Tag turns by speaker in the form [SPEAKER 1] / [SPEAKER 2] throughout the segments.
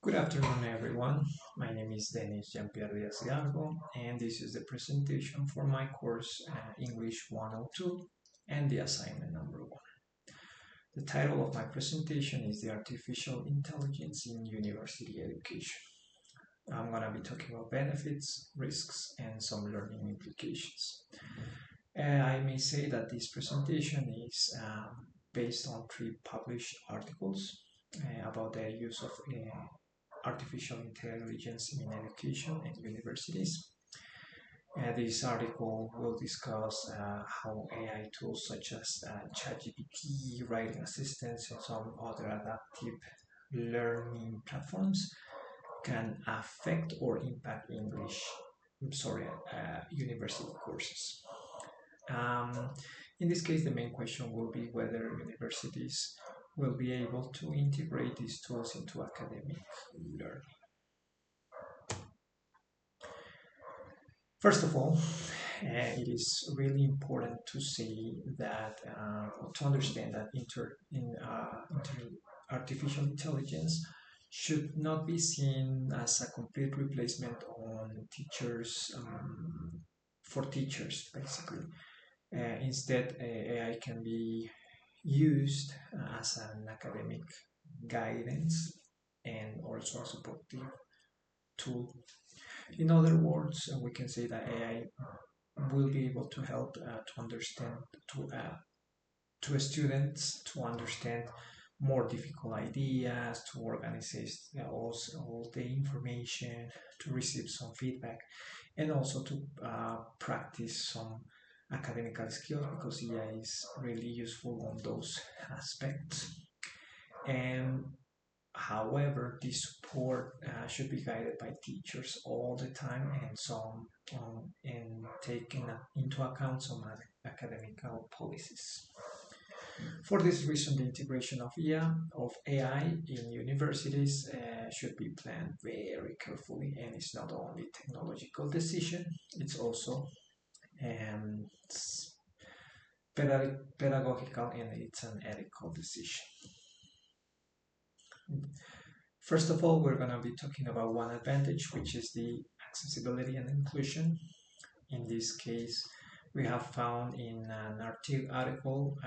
[SPEAKER 1] Good afternoon, everyone. My name is Jeanpiere Diaz, and this is the presentation for my course English 102 and the assignment number 1. The title of my presentation is the Artificial Intelligence in University Education. I'm going to be talking about benefits, risks, and some learning implications. I may say that this presentation is based on 3 published articles about the use of artificial intelligence in education and universities. This article will discuss how AI tools such as ChatGPT, writing assistants, and some other adaptive learning platforms can affect or impact university courses. Um, in this case, the main question will be whether universities will be able to integrate these tools into academic learning. First of all, it is really important to say that to understand that artificial intelligence should not be seen as a complete replacement on teachers for teachers, basically. Instead, AI can be used as an academic guidance and also a supportive tool. In other words, we can say that AI will be able to help to understand to students to understand more difficult ideas, to organize all the information, to receive some feedback, and also to practice some academic skills because AI is really useful on those aspects. And however, this support should be guided by teachers all the time and taking into account some academical policies. For this reason, the integration of AI in universities should be planned very carefully, and it's not only a technological decision; it's also um, pedagogical and it's an ethical decision. First of all, we're going to be talking about one advantage, which is the accessibility and inclusion. In this case, we have found in an article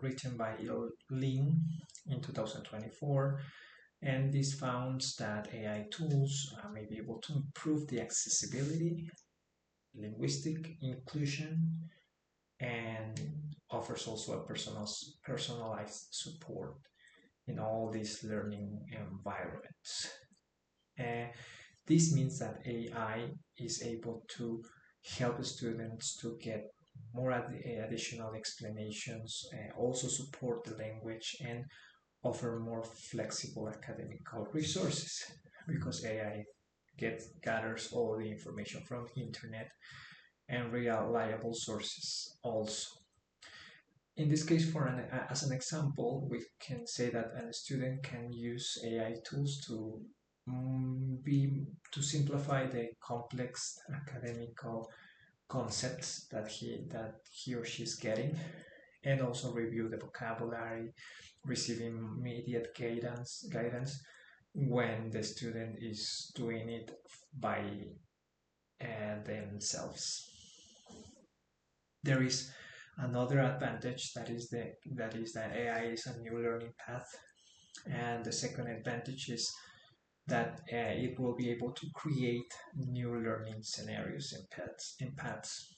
[SPEAKER 1] written by Lin in 2024, and this founds that AI tools may be able to improve the accessibility, linguistic inclusion, and offers also a personalized support in all these learning environments. Uh, this means that AI is able to help students to get more additional explanations, also support the language, and offer more flexible academical resources because AI gathers all the information from the internet and reliable sources also. In this case, as an example, we can say that a student can use AI tools to simplify the complex academical concepts that he or she is getting, and also review the vocabulary, receiving immediate guidance when the student is doing it by themselves. There is another advantage that AI is a new learning path, and the second advantage is that it will be able to create new learning scenarios and paths.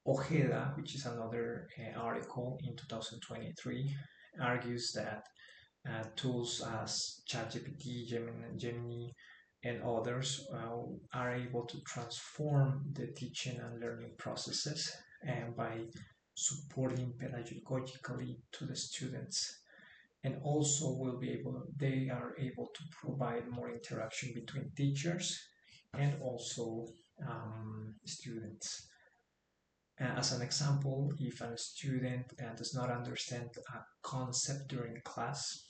[SPEAKER 1] Ojeda, which is another article in 2023, argues that tools as ChatGPT, Gemini, and others are able to transform the teaching and learning processes and by supporting pedagogically to the students, and also they are able to provide more interaction between teachers and also students. As an example, if a student does not understand a concept during class,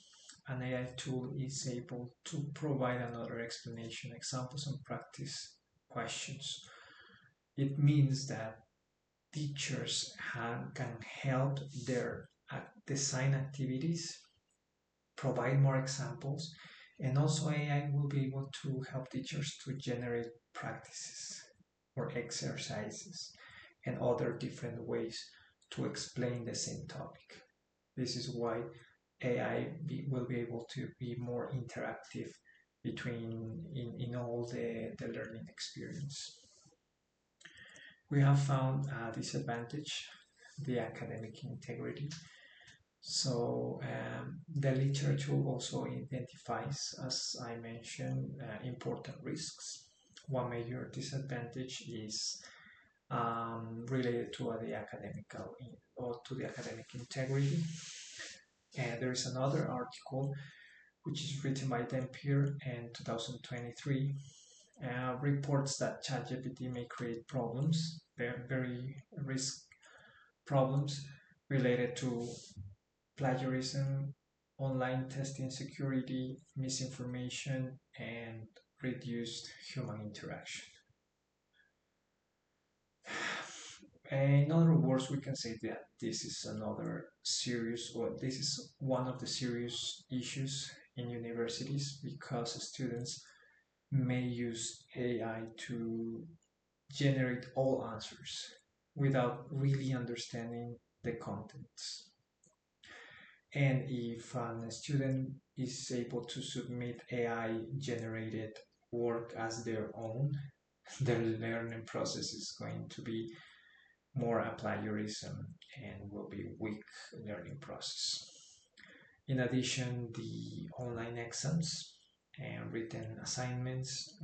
[SPEAKER 1] an AI tool is able to provide another explanation, examples, and practice questions. It means that teachers can help their design activities, provide more examples, And also AI will be able to help teachers to generate practices or exercises and other different ways to explain the same topic. This is why will be able to be more interactive in all the learning experience. We have found a disadvantage, the academic integrity. So the literature also identifies, as I mentioned, important risks. One major disadvantage is related to the academical or to the academic integrity. And there is another article which is written by Jeanpiere in 2023, reports that ChatGPT may create problems, very risk problems related to plagiarism, online testing security, misinformation, and reduced human interaction. In other words, we can say that this is another serious, or this is one of the serious issues in universities because students may use AI to generate all answers without really understanding the contents. And if a student is able to submit AI generated work as their own, their learning process is going to be more a plagiarism and will be weak learning process. In addition, the online exams and written assignments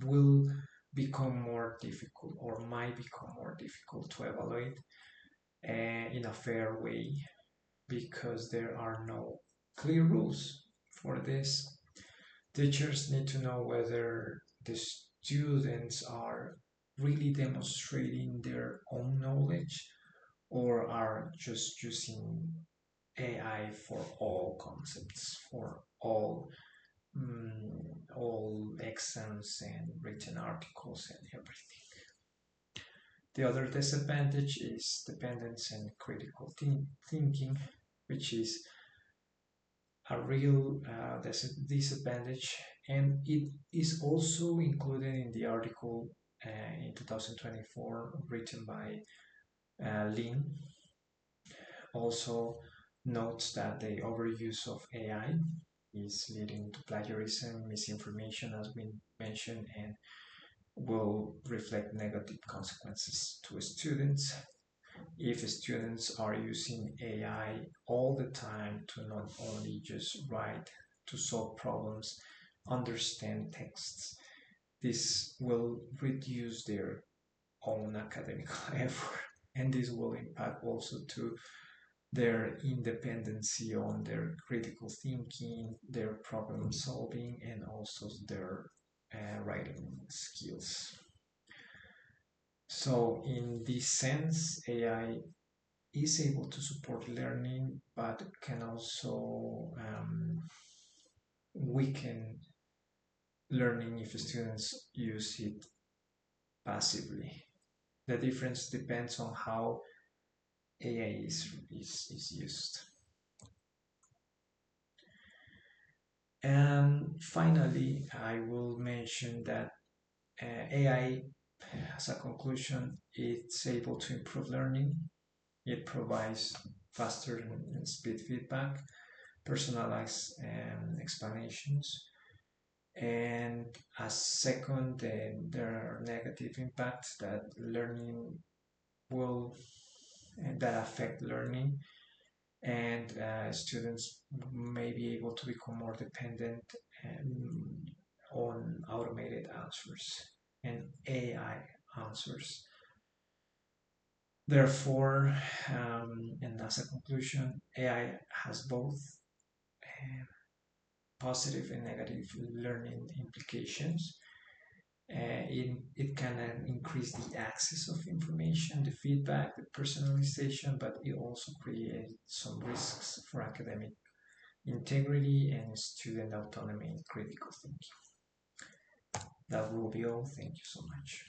[SPEAKER 1] will become more difficult or might become more difficult to evaluate in a fair way because there are no clear rules for this. Teachers need to know whether the students are really demonstrating their own knowledge or are just using AI for all concepts, for all exams and written articles and everything. The other disadvantage is dependence and critical thinking, which is a real disadvantage, and it is also included in the article in 2024 written by Lin. Also notes that the overuse of AI is leading to plagiarism, misinformation, as we mentioned, and will reflect negative consequences to students. If students are using AI all the time to not only just write, to solve problems, understand texts, this will reduce their own academic effort, and this will impact also to their independency on their critical thinking, their problem solving, and also their writing skills. So in this sense, AI is able to support learning, but can also weaken learning if students use it passively. The difference depends on how AI is used. And finally, I will mention that AI, as a conclusion, it's able to improve learning. It provides faster and speed feedback, personalized explanations, and as second, there are negative impacts that learning will that affect learning, and students may be able to become more dependent on automated answers and AI answers. Therefore, and as a conclusion, AI has both positive and negative learning implications. It can increase the access of information, the feedback, the personalization, but it also creates some risks for academic integrity and student autonomy and critical thinking. That will be all. Thank you so much.